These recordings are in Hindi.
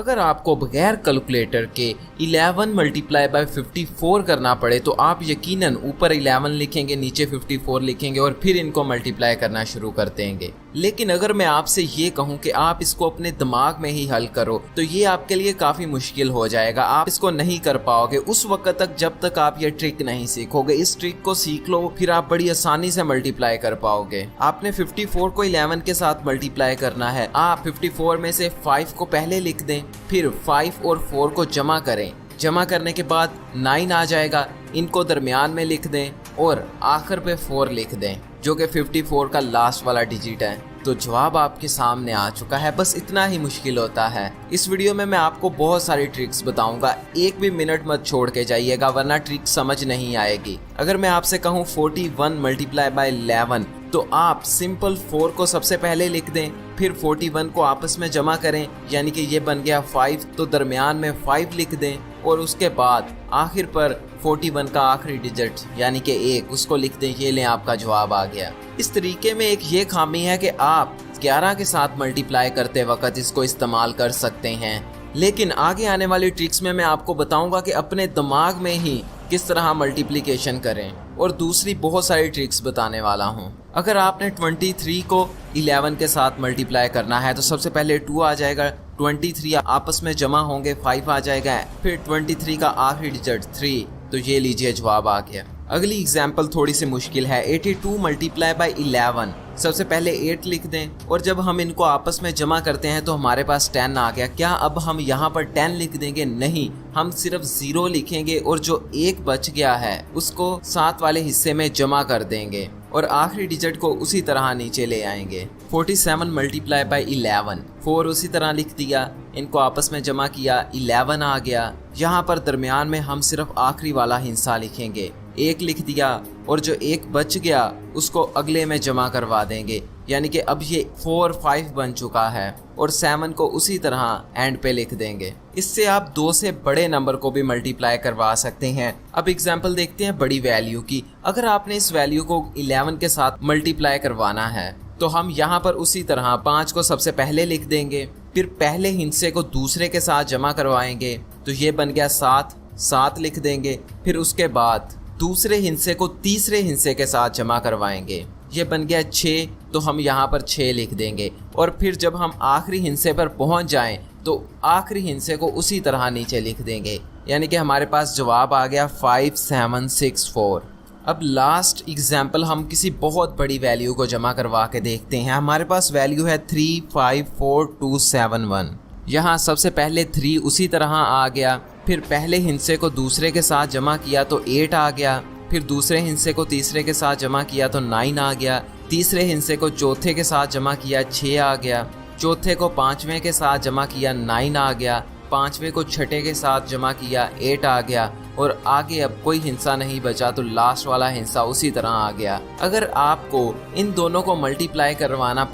अगर आपको बगैर कैलकुलेटर के 11 मल्टीप्लाई बाय 54 करना पड़े तो आप यकीनन ऊपर 11 लिखेंगे, नीचे 54 लिखेंगे और फिर इनको मल्टीप्लाई करना शुरू कर देंगे। लेकिन अगर मैं आपसे ये कहूं कि आप इसको अपने दिमाग में ही हल करो तो ये आपके लिए काफ़ी मुश्किल हो जाएगा। आप इसको नहीं कर पाओगे उस वक्त तक जब तक आप ये ट्रिक नहीं सीखोगे। इस ट्रिक को सीख लो, फिर आप बड़ी आसानी से मल्टीप्लाई कर पाओगे। आपने 54 को 11 के साथ मल्टीप्लाई करना है। आप 54 में से 5 को पहले लिख दें, फिर 5 और 4 को जमा करें। जमा करने के बाद 9 आ जाएगा, इनको दरमियान में लिख दें और आखिर पे 4 लिख दें जो कि 54 का लास्ट वाला डिजिट है। तो जवाब आपके सामने आ चुका है। बस इतना ही मुश्किल होता है। इस वीडियो में मैं आपको बहुत सारी ट्रिक्स बताऊंगा, एक भी मिनट मत छोड़ के जाइएगा वरना ट्रिक समझ नहीं आएगी। अगर मैं आपसे कहूँ 41 मल्टीप्लाई बाय 11 तो आप सिंपल 4 को सबसे पहले लिख दें, फिर 41 को आपस में जमा करें, यानी कि ये बन गया 5, तो दरमियान में 5 लिख दें और उसके बाद आखिर पर 41 का आखिरी डिजिट यानी कि 1 उसको लिख दें। ये लें, आपका जवाब आ गया। इस तरीके में एक ये खामी है कि आप 11 के साथ मल्टीप्लाई करते वक्त इसको इस्तेमाल कर सकते हैं, लेकिन आगे आने वाली ट्रिक्स में मैं आपको बताऊंगा कि अपने दिमाग में ही किस तरह मल्टीप्लिकेशन करें और दूसरी बहुत सारी ट्रिक्स बताने वाला हूं। अगर आपने 23 को 11 के साथ मल्टीप्लाई करना है तो सबसे पहले 2 आ जाएगा, 23 आपस में जमा होंगे, 5 आ जाएगा, फिर 23 का आखिरी डिजिट 3, तो ये लीजिए जवाब आ गया। अगली एग्जाम्पल थोड़ी सी मुश्किल है। 82 मल्टीप्लाई बाय 11, सबसे पहले 8 लिख दें और जब हम इनको आपस में जमा करते हैं तो हमारे पास 10 आ गया। क्या अब हम यहाँ पर 10 लिख देंगे? नहीं, हम सिर्फ 0 लिखेंगे और जो 1 बच गया है उसको 7 वाले हिस्से में जमा कर देंगे और आखिरी डिजिट को उसी तरह नीचे ले आएंगे। 47 मल्टीप्लाई बाय 11, 4 उसी तरह लिख दिया, इनको आपस में जमा किया, 11 आ गया। यहाँ पर दरमियान में हम सिर्फ आखिरी वाला हिस्सा लिखेंगे, 1 लिख दिया और जो 1 बच गया उसको अगले में जमा करवा देंगे, यानी कि अब ये 4 5 बन चुका है और 7 को उसी तरह एंड पे लिख देंगे। इससे आप 2 से बड़े नंबर को भी मल्टीप्लाई करवा सकते हैं। अब एग्जाम्पल देखते हैं बड़ी वैल्यू की। अगर आपने इस वैल्यू को 11 के साथ मल्टीप्लाई करवाना है तो हम यहाँ पर उसी तरह 5 को सबसे पहले लिख देंगे, फिर पहले हिस्से को दूसरे के साथ जमा करवाएंगे, तो ये बन गया 7 लिख देंगे, फिर उसके बाद दूसरे हिस्से को तीसरे हिस्से के साथ जमा करवाएंगे, ये बन गया 6, तो हम यहाँ पर 6 लिख देंगे और फिर जब हम आखिरी हिस्से पर पहुँच जाएं तो आखिरी हिस्से को उसी तरह नीचे लिख देंगे, यानी कि हमारे पास जवाब आ गया 5764। अब लास्ट एग्जाम्पल हम किसी बहुत बड़ी वैल्यू को जमा करवा के देखते हैं। हमारे पास वैल्यू है 354271। यहाँ सबसे पहले 3 उसी तरह आ गया, फिर पहले हिस्से को दूसरे के साथ जमा किया तो 8 आ गया, फिर दूसरे हिस्से को तीसरे के साथ जमा किया तो 9 आ गया, तीसरे हिस्से को चौथे के साथ जमा किया 6 आ गया, चौथे को पांचवें के साथ जमा किया 9 आ गया, पांचवें को छठे के साथ जमा किया 8 आ गया और आगे अब कोई हिस्सा नहीं बचा तो लास्ट वाला हिस्सा उसी तरह आ गया। अगर आपको इन दोनों को मल्टीप्लाई करवाना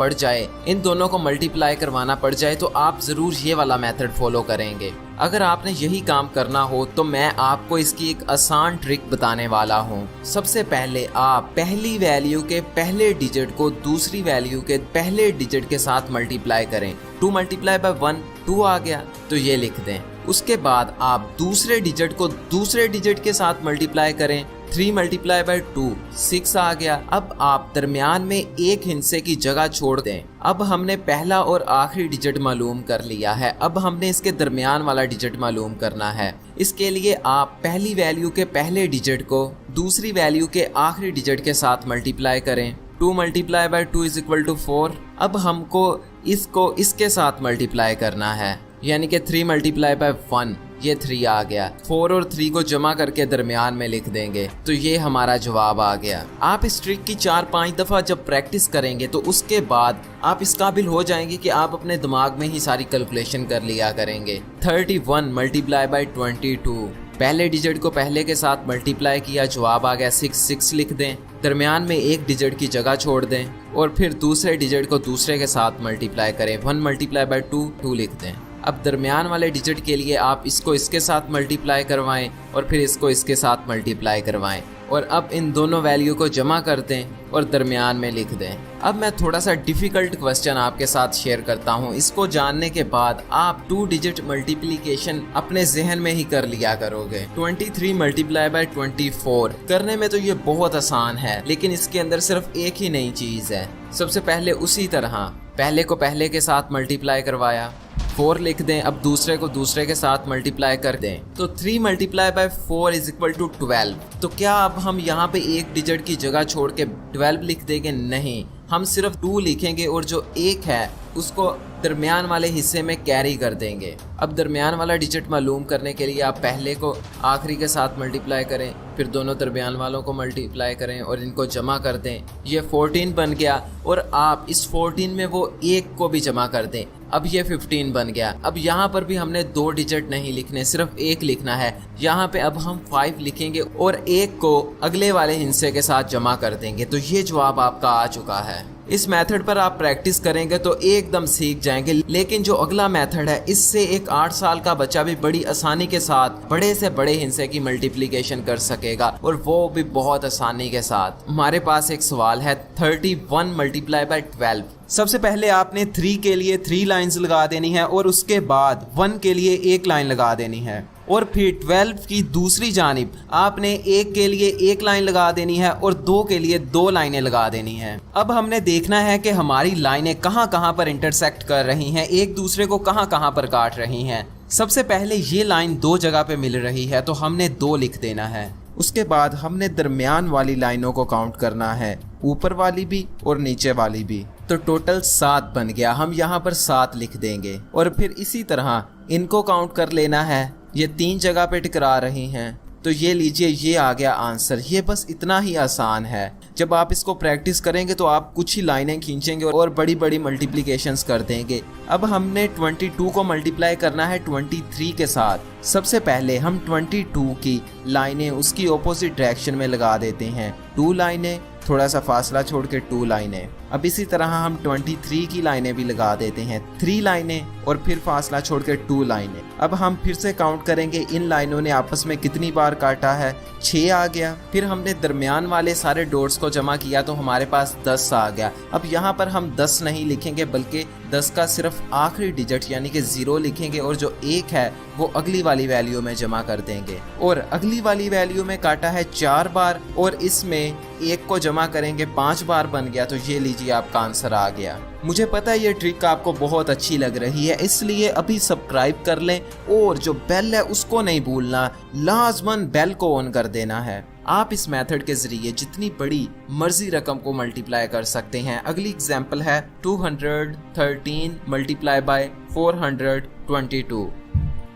पड़ जाए तो आप ज़रूर ये वाला मेथड फॉलो करेंगे। अगर आपने यही काम करना हो तो मैं आपको इसकी एक आसान ट्रिक बताने वाला हूँ। सबसे पहले आप पहली वैल्यू के पहले डिजिट को दूसरी वैल्यू के पहले डिजिट के साथ मल्टीप्लाई करें। 2 मल्टीप्लाई बाय 1 2 आ गया, तो ये लिख दें। उसके बाद आप दूसरे डिजिट को दूसरे डिजिट के साथ मल्टीप्लाई करें। 3 मल्टीप्लाई बाय 2 6 आ गया। अब आप दरमियान में एक हिस्से की जगह छोड़ दें। अब हमने पहला और आखिरी डिजिट मालूम कर लिया है, अब हमने इसके दरमियान वाला डिजिट मालूम करना है। इसके लिए आप पहली वैल्यू के पहले डिजिट को दूसरी वैल्यू के आखिरी डिजिट के साथ मल्टीप्लाई करें। 2 multiply by 2 is equal to 4। अब हमको इसको इसके साथ मल्टीप्लाई करना है, यानी कि 3 मल्टीप्लाई बाय 1, ये 3 आ गया। 4 और 3 को जमा करके दरमियान में लिख देंगे, तो ये हमारा जवाब आ गया। आप इस ट्रिक की 4-5 दफ़ा जब प्रैक्टिस करेंगे तो उसके बाद आप इस काबिल हो जाएंगे कि आप अपने दिमाग में ही सारी कैलकुलेशन कर लिया करेंगे। 31 मल्टीप्लाई बाय 22, पहले डिजिट को पहले के साथ मल्टीप्लाई किया, जवाब आ गया 6 लिख दें, दरमियान में एक डिजिट की जगह छोड़ दें और फिर दूसरे डिजिट को दूसरे के साथ मल्टीप्लाई करें। 1 मल्टीप्लाई बाय 2 लिख दें। अब दरमियान वाले डिजिट के लिए आप इसको इसके साथ मल्टीप्लाई करवाएं और फिर इसको इसके साथ मल्टीप्लाई करवाएं। और अब इन दोनों वैल्यू को जमा कर दें और दरमियान में लिख दें। अब मैं थोड़ा सा डिफ़िकल्ट क्वेश्चन आपके साथ शेयर करता हूँ। इसको जानने के बाद आप 2 डिजिट मल्टीप्लिकेशन अपने जहन में ही कर लिया करोगे। 23 मल्टीप्लाई बाय 24 करने में तो ये बहुत आसान है, लेकिन इसके अंदर सिर्फ एक ही नई चीज़ है। सबसे पहले उसी तरह पहले को पहले के साथ मल्टीप्लाई करवाया, 4 लिख दें। अब दूसरे को दूसरे के साथ मल्टीप्लाई कर दें, तो 3 multiply by 4 is equal to 12। तो क्या अब हम यहाँ पे एक डिजिट की जगह छोड़ के 12 लिख देंगे? नहीं, हम सिर्फ 2 लिखेंगे और जो 1 है उसको दरमियान वाले हिस्से में कैरी कर देंगे। अब दरमियान वाला डिजिट मालूम करने के लिए आप पहले को आखिरी के साथ मल्टीप्लाई करें, फिर दोनों दरमियान वालों को मल्टीप्लाई करें और इनको जमा कर दें। ये 14 बन गया और आप इस 14 में वो 1 को भी जमा कर दें। अब ये 15 बन गया। अब यहाँ पर भी हमने 2 डिजिट नहीं लिखने, सिर्फ 1 लिखना है। यहाँ पे अब हम 5 लिखेंगे और 1 को अगले वाले हिस्से के साथ जमा कर देंगे। तो ये जवाब आपका आ चुका है। इस मेथड पर आप प्रैक्टिस करेंगे तो एकदम सीख जाएंगे। लेकिन जो अगला मेथड है, इससे एक 8 साल का बच्चा भी बड़ी आसानी के साथ बड़े से बड़े हिस्से की मल्टीप्लिकेशन कर सकेगा, और वो भी बहुत आसानी के साथ। हमारे पास एक सवाल है 31 मल्टीप्लाई बाय 12। सबसे पहले आपने 3 के लिए 3 लाइंस लगा देनी है और उसके बाद 1 के लिए 1 लाइन लगा देनी है, और फिर 12 की दूसरी जानिब आपने 1 के लिए 1 लाइन लगा देनी है और 2 के लिए 2 लाइनें लगा देनी है। अब हमने देखना है कि हमारी लाइनें कहाँ कहाँ पर इंटरसेक्ट कर रही हैं, एक दूसरे को कहाँ कहाँ पर काट रही हैं। सबसे पहले ये लाइन 2 जगह पे मिल रही है तो हमने 2 लिख देना है। उसके बाद हमने दरमियान वाली लाइनों को काउंट करना है, ऊपर वाली भी और नीचे वाली भी। तो टोटल 7 बन गया, हम यहाँ पर 7 लिख देंगे। और फिर इसी तरह इनको काउंट कर लेना है। ये 3 जगह पे टकरा रही हैं, तो ये लीजिए, ये आ गया आंसर। ये बस इतना ही आसान है। जब आप इसको प्रैक्टिस करेंगे तो आप कुछ ही लाइनें खींचेंगे और बड़ी बड़ी मल्टीप्लिकेशंस कर देंगे। अब हमने 22 को मल्टीप्लाई करना है 23 के साथ। सबसे पहले हम 22 की लाइनें उसकी ऑपोजिट डायरेक्शन में लगा देते हैं। 2 लाइनें, थोड़ा सा फासला छोड़ के 2 लाइनें। अब इसी तरह हम 23 की लाइनें भी लगा देते हैं, 3 लाइनें और फिर फासला छोड़ के 2 लाइनें। अब हम फिर से काउंट करेंगे इन लाइनों ने आपस में कितनी बार काटा है, 6 आ गया। फिर हमने दरमियान वाले सारे डॉट्स को जमा किया तो हमारे पास 10 आ गया। अब यहाँ पर हम 10 नहीं लिखेंगे, बल्कि 10 का सिर्फ आखिरी डिजिट यानी कि 0 लिखेंगे और जो 1 है वो अगली वाली वैल्यू में जमा कर देंगे। और अगली वाली वैल्यू में काटा है 4 बार और इसमें 1 को जमा करेंगे 5 बार बन गया। तो ये लीजिए, आपका आंसर आ गया। मुझे पता है ये ट्रिक आपको बहुत अच्छी लग रही है, इसलिए अभी सब्सक्राइब कर लें और जो बेल है उसको नहीं भूलना, लाजमन बेल को ऑन कर देना है। आप इस मेथड के जरिए जितनी बड़ी मर्जी रकम को मल्टीप्लाई कर सकते हैं। अगली एग्जांपल है 213 मल्टीप्लाई बाय 422।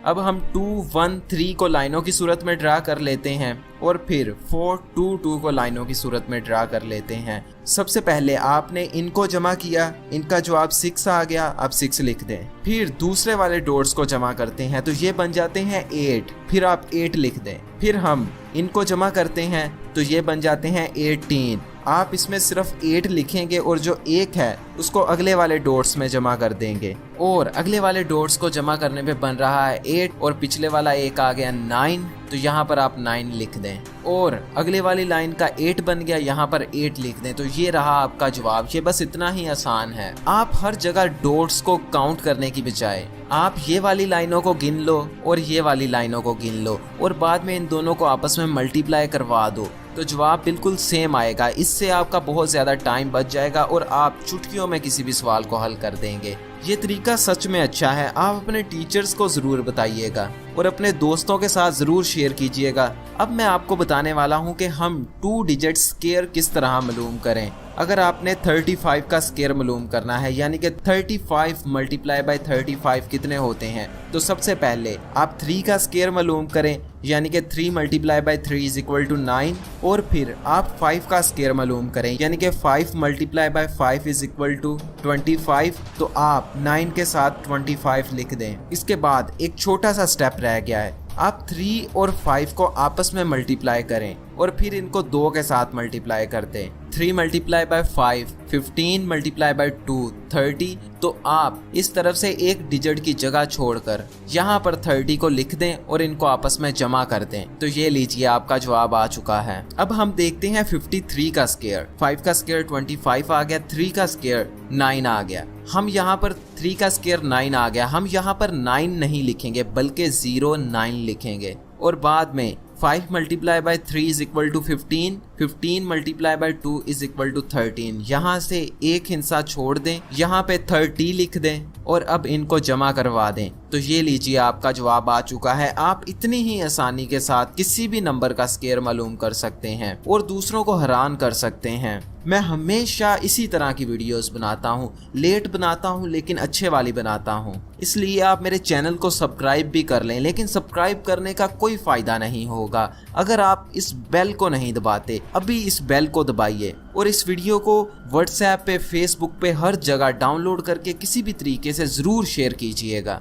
अब हम 2, 1, 3 को लाइनों की सूरत में ड्रा कर लेते हैं और फिर 4, 2, 2 को लाइनों की सूरत में ड्रा कर लेते हैं। सबसे पहले आपने इनको जमा किया, इनका जवाब 6 आ गया, आप 6 लिख दें। फिर दूसरे वाले डॉट्स को जमा करते हैं तो ये बन जाते हैं 8, फिर आप 8 लिख दें। फिर हम इनको जमा करते हैं तो ये बन जाते हैं 18, आप इसमें सिर्फ 8 लिखेंगे और जो 1 है उसको अगले वाले डॉट्स में जमा कर देंगे। और अगले वाले डॉट्स को जमा करने पे बन रहा है 8 और पिछले वाला 1 आ गया 9, तो यहाँ पर आप 9 लिख दें। और अगले वाली लाइन का 8 बन गया, यहाँ पर 8 लिख दें। तो ये रहा आपका जवाब। ये बस इतना ही आसान है। आप हर जगह डॉट्स को काउंट करने की बजाय आप ये वाली लाइनों को गिन लो और ये वाली लाइनों को गिन लो और बाद में इन दोनों को आपस में मल्टीप्लाई करवा दो, तो जवाब बिल्कुल सेम आएगा। इससे आपका बहुत ज़्यादा टाइम बच जाएगा और आप चुटकियों में किसी भी सवाल को हल कर देंगे। ये तरीका सच में अच्छा है। आप अपने टीचर्स को ज़रूर बताइएगा और अपने दोस्तों के साथ ज़रूर शेयर कीजिएगा। अब मैं आपको बताने वाला हूँ कि हम 2 डिजिट स्क्वायर किस तरह मालूम करें। अगर आपने 35 का स्क्वायर मालूम करना है, यानी कि 35 मल्टीप्लाई बाय 35 कितने होते हैं, तो सबसे पहले आप 3 का स्क्वायर मालूम करें, यानी कि 3 multiply by 3 is equal to 9। और फिर आप 5 का स्क्वायर मालूम करें, यानी कि 5 multiply by 5 is equal to 25। तो आप 9 के साथ 25 लिख दें। इसके बाद एक छोटा सा स्टेप रह गया है, आप 3 और 5 को आपस में मल्टीप्लाई करें और फिर इनको 2 के साथ मल्टीप्लाई कर दें। 3 मल्टीप्लाई बाय 5, 15 मल्टीप्लाई बाय 2, 30। तो आप इस तरफ से एक डिजिट की जगह छोड़कर यहाँ पर 30 को लिख दें और इनको आपस में जमा कर दें। तो ये लीजिए आपका जवाब आ चुका है। अब हम देखते हैं 53 का स्क्वायर। 5 का स्क्वायर 25 आ गया, 3 का स्क्वायर 9 आ गया। हम यहाँ पर 3 का स्क्वायर 9 आ गया, हम यहाँ पर 9 नहीं लिखेंगे बल्कि 09 लिखेंगे। और बाद में 5 multiply by 3 is equal to 15, 15 multiply by 2 is equal to 13। यहाँ से एक हिस्सा छोड़ दें, यहाँ पे 30 लिख दें और अब इनको जमा करवा दें। तो ये लीजिए आपका जवाब आ चुका है। आप इतनी ही आसानी के साथ किसी भी नंबर का स्क्वायर मालूम कर सकते हैं और दूसरों को हैरान कर सकते हैं। मैं हमेशा इसी तरह की वीडियोस बनाता हूँ, लेट बनाता हूँ लेकिन अच्छे वाली बनाता हूँ। इसलिए आप मेरे चैनल को सब्सक्राइब भी कर लें, लेकिन सब्सक्राइब करने का कोई फ़ायदा नहीं होगा अगर आप इस बेल को नहीं दबाते। अभी इस बेल को दबाइए और इस वीडियो को व्हाट्सएप पे, फेसबुक पे, हर जगह डाउनलोड करके किसी भी तरीके से ज़रूर शेयर कीजिएगा।